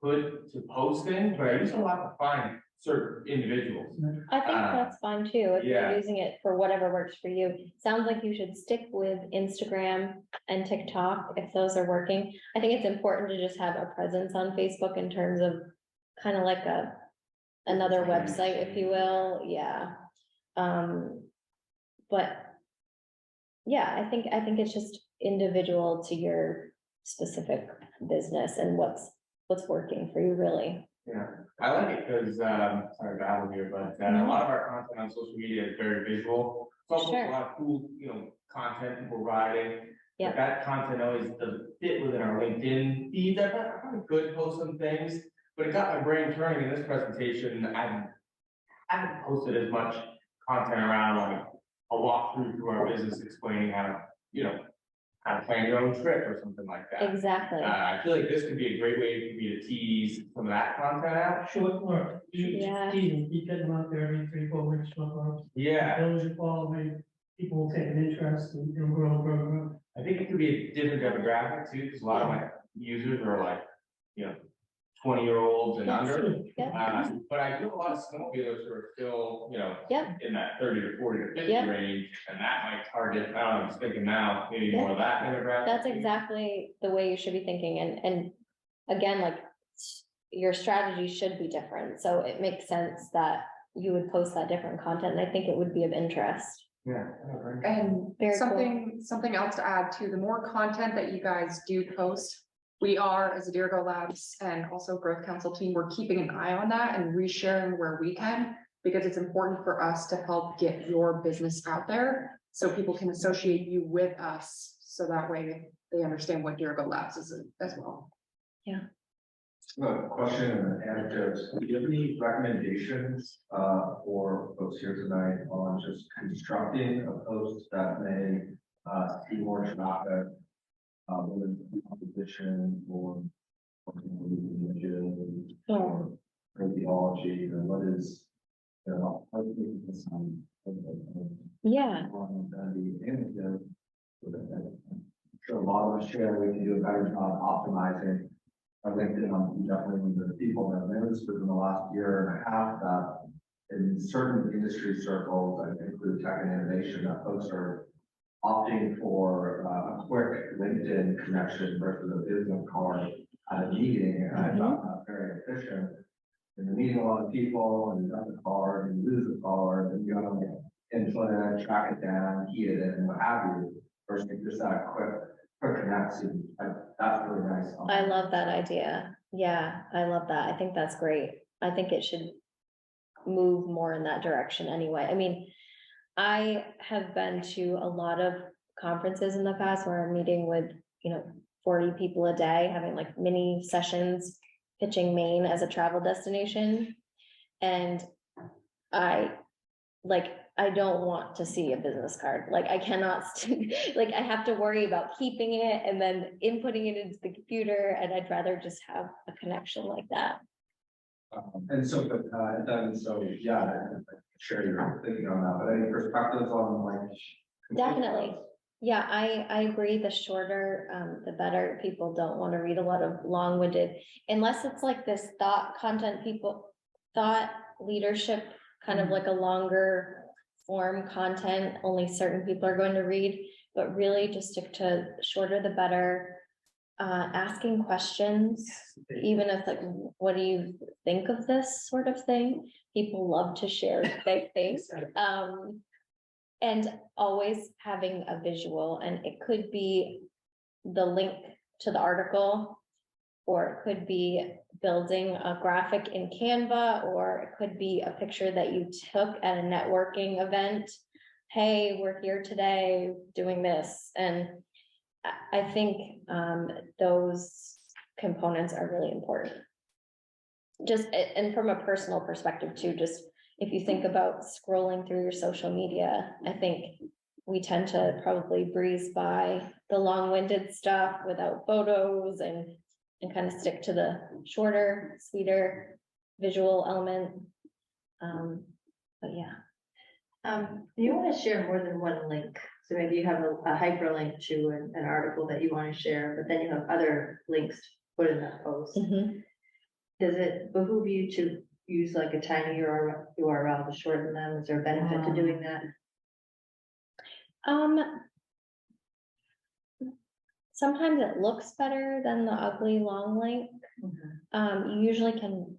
could to post things, but I use it a lot to find certain individuals. I think that's fine too, if you're yeah. using it for whatever works for you. Sounds like you should stick with Instagram and TikTok if those are working. I think it's important to just have a presence on Facebook in terms of kind of like another website, if you will, yeah. But yeah, I think it's just individual to your specific business and what's working for you, really. Yeah, I like it because, sorry, battle here, but a lot of our content on social media is very visual. It's also Sure. a lot of cool, content people providing. Yeah. But that content always doesn't fit within our LinkedIn feed. I probably could post some things, but it got my brain turning in this presentation. I haven't posted as much content around like a walkthrough through our business explaining how to, how to plan your own trip or something like that. Exactly. I feel like this could be a great way for me to tease some of that content out. Short work. Yeah. Keep getting them out there every 3-4 weeks, short work. Yeah, Those you following, people will take an interest and it'll grow. I think it could be a different demographic too, because a lot of my users are like, 20-year-olds and Yes. under. Yeah. But I do a lot of snowmobilers who are still, Yeah. in that 30 to 40 to 50 Yeah. range, and that might target, I don't know, I'm just thinking now, maybe Yeah. more of that demographic. That's exactly the way you should be thinking, and again, like, your strategy should be different, so it makes sense that you would post that different content, and I think it would be of interest. Yeah. I agree. And Very cool. something else to add to, the more content that you guys do post, We are, as a Deergo Labs and also Growth Council team, we're keeping an eye on that and resharing where we can, because it's important for us to help get your business out there so people can associate you with us, so that way they understand what Deergo Labs is as well. A question and an anecdote. Do you have any recommendations for folks here tonight on just constructing a post that may see more traffic, whether it's composition or images or theology, or what is, you know, how do you think this Yeah. Sure, a lot of us share, we can do a better job optimizing our LinkedIn on definitely one of the people that I noticed within the last year and a half that in certain industry circles, I think include tech and innovation, that folks are opting for a quick LinkedIn connection versus a business card at a meeting. And I found that very efficient. And you're meeting a lot of people and you got the card and you lose the card and you got to input it, track it down, key it in, what have you, versus just that quick connection. That's really nice. I love that idea. Yeah, I love that. I think that's great. I think it should move more in that direction anyway. I mean, I have been to a lot of conferences in the past where I'm meeting with, 40 people a day, having like mini sessions, pitching Maine as a travel destination. And I don't want to see a business card. Like I cannot, like I have to worry about keeping it and then inputting it into the computer. And I'd rather just have a connection like that. And so, yeah, I share your thinking on that, but any perspectives on like? Definitely. Yeah, I agree. The shorter, the better. People don't want to read a lot of long-winded, unless it's like this thought leadership, kind of like a longer form content, only certain people are going to read, but really just stick to shorter the better. Asking questions, even if like, what do you think of this sort of thing? People love to share big things. And always having a visual, and it could be the link to the article, or it could be building a graphic in Canva, or it could be a picture that you took at a networking event. Hey, we're here today doing this. And I think those components are really important. Just, and from a personal perspective too, just if you think about scrolling through your social media, I think we tend to probably breeze by the long-winded stuff without photos and kind of stick to the shorter, sweeter visual element. But yeah. You want to share more than one link. So maybe you have a hyperlink to an article that you want to share, but then you have other links to put in that post. Does it behoove you to use like a tiny URL to shorten them? Is there a benefit to doing that? Sometimes it looks better than the ugly long link. You usually can.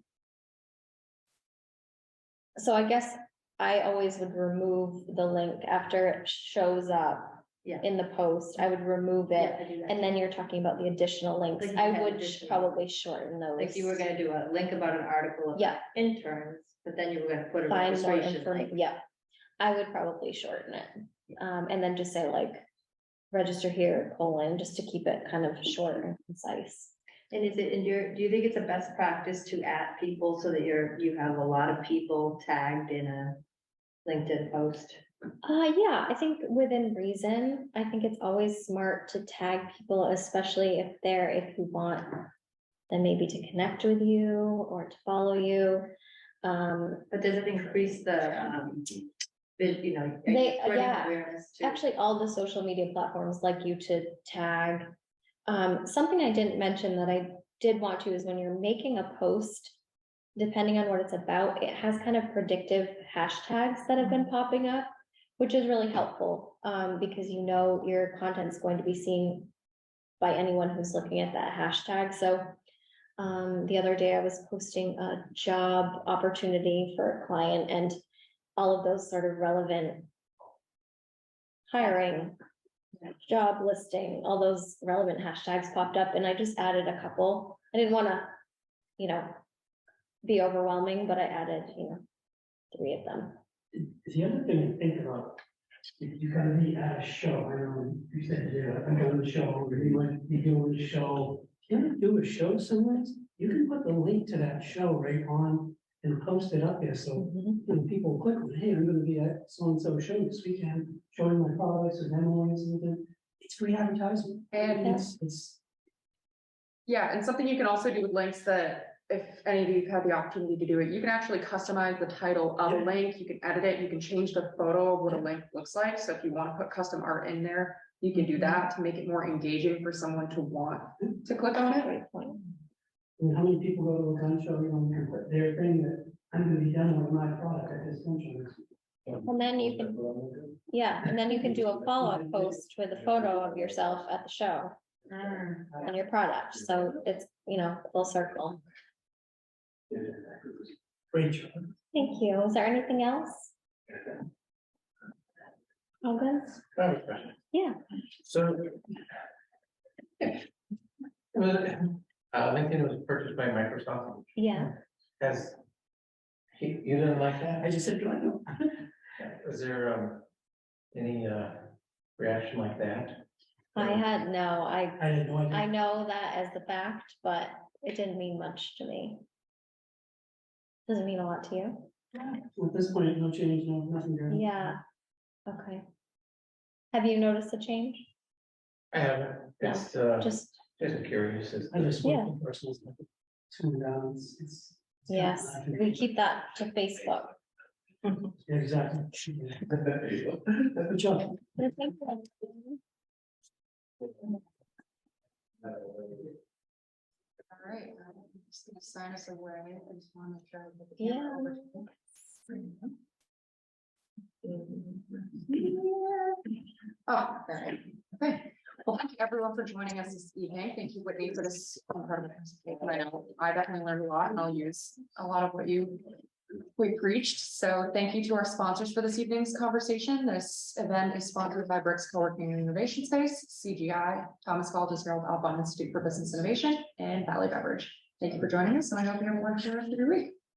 So I guess I always would remove the link after it shows up in the post. I would remove it. And then you're talking about the additional links. Like I would probably shorten those. Like you were going to do a link about an article of interns, but then you were going to put a Find more registration information. link. Yeah, I would probably shorten it. And then just say like, register here, just to keep it kind of short and concise. And is it do you think it's a best practice to add people so that you have a lot of people tagged in a LinkedIn post? Yeah, I think within reason. I think it's always smart to tag people, especially if you want them maybe to connect with you or to follow you. But does it increase the awareness too? Actually, all the social media platforms like you to tag. Something I didn't mention that I did want to is when you're making a post, depending on what it's about, it has kind of predictive hashtags that have been popping up, which is really helpful because your content is going to be seen by anyone who's looking at that hashtag. So the other day I was posting a job opportunity for a client, and all of those sort of relevant hiring job listing, all those relevant hashtags popped up, and I just added a couple. I didn't wanna, be overwhelming, but I added, 3 of them. The other thing to think about, if you gotta be at a show, I know you said, yeah, I'm going to the show, or you might be doing a show. If you're gonna do a show somewhere, you can put the link to that show right on and post it up there, so people click on, hey, I'm gonna be at so-and-so show this weekend, showing my products or demoing something. It's free advertisement. And It's yeah, and something you can also do with links that if any of you have had the opportunity to do it, you can actually customize the title of a link. You can edit it. You can change the photo of what a link looks like. So if you want to put custom art in there, you can do that to make it more engaging for someone to want to click on it. Great point. I mean, how many people go to a gun show, and put their thing that I'm gonna be done with my product at this gun show. And then you can, and then you can do a follow-up post with a photo of yourself at the show and your product, so it's, full circle. Great job. Thank you. Is there anything else? All good? Yeah. So. LinkedIn was purchased by Microsoft. Yeah. You didn't like that? I just said, do I know? Is there any reaction like that? I had I had no idea. I know that as the fact, but it didn't mean much to me. Doesn't mean a lot to you? At this point, no change, nothing there. Yeah. Okay. Have you noticed a change? I haven't, it's Just, just curious. As I just Yeah. want the personal stuff. Tune down, it's. yes, we keep that to Facebook. Yeah, exactly. Good job. All right, I'm just gonna sign us away. I just want to make sure. that the Yeah. camera over here. Oh, there. Okay. Well, thank you everyone for joining us this evening. Thank you, Whitney, for this incredible presentation. I know I definitely learned a lot, and I'll use a lot of what we preached. So thank you to our sponsors for this evening's conversation. This event is sponsored by Bricks Co-working and Innovation Space, CGI, Thomas College Gerald Alpine Institute for Business Innovation, and Valley Beverage. Thank you for joining us, and I hope you have a wonderful rest of your week.